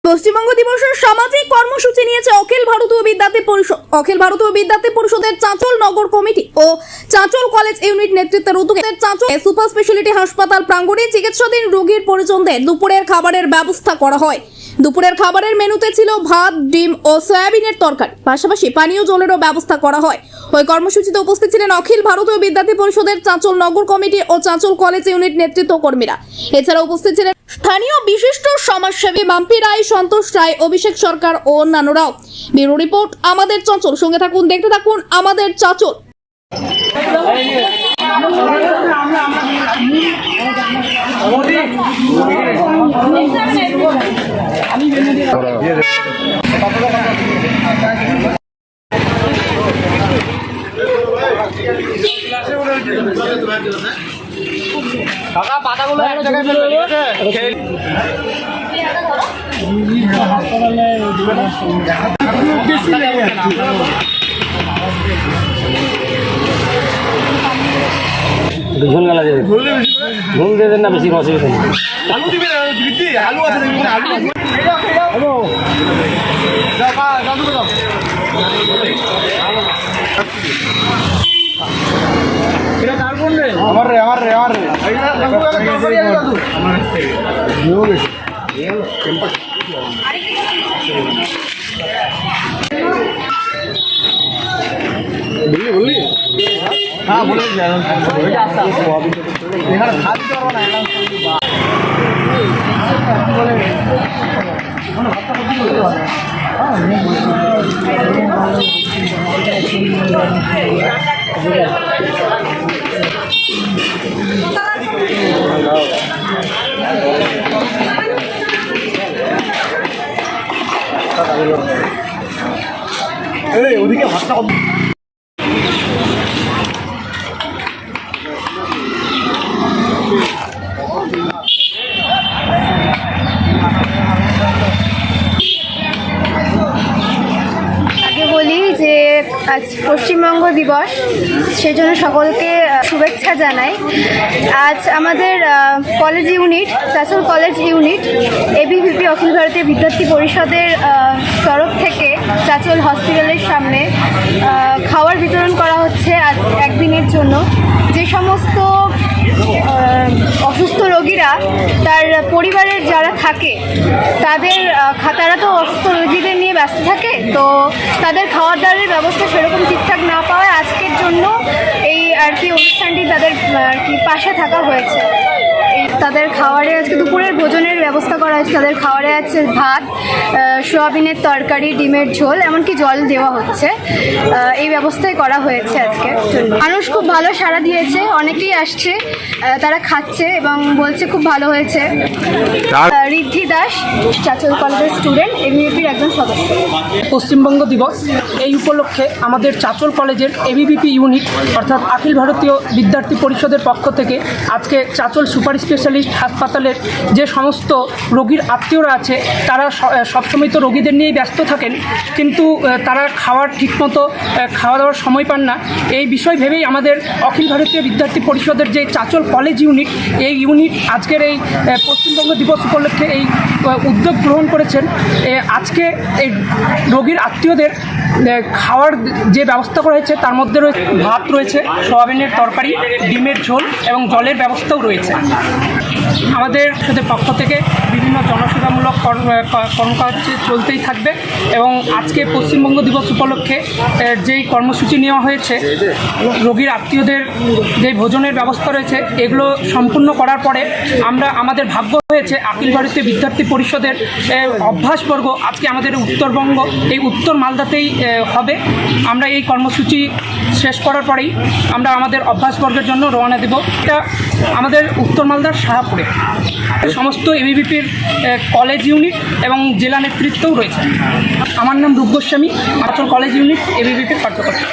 পশ্চিমবঙ্গ দিবসের সামাজিক কর্মসূচি নিয়েছে অখিল ভারতীয় বিদ্যার্থী পরিষদ। অখিল ভারতীয় বিদ্যার্থী পরিষদের চাঁচল নগর কমিটি ও চাঁচল কলেজ ইউনিট নেতৃত্বের উদ্যোগে চাঁচল সুপার স্পেশালিটি হাসপাতাল প্রাঙ্গণে চিকিৎসাধীন রোগীর পরিজনদের দুপুরের খাবারের ব্যবস্থা করা হয়। দুপুরের খাবারের মেনুতে ছিল ভাত, ডিম ও সয়াবিনের তরকারি, পাশাপাশি পানীয় জলেরও ব্যবস্থা করা হয়। ওই কর্মসূচিতে উপস্থিত ছিলেন অখিল ভারতীয় বিদ্যার্থী পরিষদের চাঁচল নগর কমিটি ও চাঁচল কলেজ ইউনিট নেতৃত্ব কর্মীরা। এছাড়া উপস্থিত ছিলেন স্থানীয় বিশিষ্ট সমাজসেবী মাম্পি রায়, সন্তোষ রায়, অভিষেক সরকার ও অন্যান্যরাও। ব্যুরো রিপোর্ট, আমাদের চাঁচল। সঙ্গে থাকুন, দেখতে থাকুন আমাদের চাঁচল। কাকা পাতাগুলো এক জায়গায় ফেলে ভীষণ গালা দেবে, ঘুম দিয়ে দেন না, বেশি অসুবিধা নেই। আলু দিবে, আলু আছে, আলু আমার রে আমার রে আমার রে বললি হ্যাঁ বলে এখানে ভাত দিতে পারবো না। ওদিকে ভাতটা বলি যে আজ পশ্চিমবঙ্গ দিবস, সেজন্য সকলকে শুভেচ্ছা জানাই। আজ আমাদের college unit, Chanchal college unit, ABVP Akhil Bharatiya Vidyarthi পরিষদের তরফ থেকে চাঁচল হসপিটালের সামনে খাবার বিতরণ করা হচ্ছে আজ একদিনের জন্য। যে সমস্ত অসুস্থ রোগীরা, তার পরিবারের যারা থাকে, তারা তো অসুস্থ রোগীদের নিয়ে ব্যস্ত থাকে, তো তাদের খাওয়ার দাওয়ারের ব্যবস্থা সেরকম ঠিকঠাক না পাওয়ায় আজকের জন্য এই অনুষ্ঠানটি তাদের পাশে থাকা হয়েছে। তাদের খাবারে আজকে দুপুরের ভোজনের ব্যবস্থা করা হয়েছে। তাদের খাবারে আছে ভাত, সোয়াবিনের তরকারি, ডিমের ঝোল, এমনকি জল দেওয়া হচ্ছে। এই ব্যবস্থাই করা হয়েছে আজকে। মানুষ খুব ভালো সাড়া দিয়েছে, অনেকেই আসছে, তারা খাচ্ছে এবং বলছে খুব ভালো হয়েছে। ঋদ্ধি দাস, চাঁচল কলেজের স্টুডেন্ট, এবিভিপির একজন সদস্য। পশ্চিমবঙ্গ দিবস, এই উপলক্ষে আমাদের চাঁচল কলেজের এবিভিপি ইউনিট অর্থাৎ অখিল ভারতীয় বিদ্যার্থী পরিষদের পক্ষ থেকে আজকে চাঁচল সুপার স্পেশালিস্ট হাসপাতালের যে সমস্ত রোগীর আত্মীয়রা আছে, তারা সবসময় তো রোগীদের নিয়েই ব্যস্ত থাকেন, কিন্তু তারা ঠিকমতো খাওয়া দাওয়ার সময় পান না। এই বিষয় ভেবেই আমাদের অখিল ভারতীয় বিদ্যার্থী পরিষদের যে চাঁচল কলেজ ইউনিট, এই ইউনিট আজকের এই পশ্চিমবঙ্গ দিবস উপলক্ষে এই উদ্যোগ গ্রহণ করেছেন। আজকে এই রোগীর আত্মীয়দের খাওয়ার যে ব্যবস্থা করা হয়েছে, তার মধ্যে রয়েছে ভাত, রয়েছে সোয়াবিনের তরকারি, ডিমের ঝোল এবং জলের ব্যবস্থাও রয়েছে। আমাদের পক্ষ থেকে বিভিন্ন জনসেবামূলক কর্মকাণ্ড চলতেই থাকবে এবং আজকে পশ্চিমবঙ্গ দিবস উপলক্ষে যেই কর্মসূচি নেওয়া হয়েছে, রোগীর আত্মীয়দের যে ভোজনের ব্যবস্থা রয়েছে, এগুলো সম্পূর্ণ করার পরে আমাদের ভাগ্য হয়েছে অখিল ভারতীয় বিদ্যার্থী পরিষদের অভ্যাসবর্গ আজকে আমাদের উত্তরবঙ্গ, এই উত্তর মালদাতেই হবে। আমরা এই কর্মসূচি শেষ করার পরেই আমরা আমাদের অভ্যাসবর্গের জন্য রওনা দেব। এটা আমাদের উত্তর মালদার শাহপুরে সমস্ত এবিভিপির কলেজ ইউনিট এবং জেলা নেতৃত্বও রয়েছে। আমার নাম রূপ গোস্বামী, চাঁচল কলেজ ইউনিট এবিভিপির কার্যকর্তা।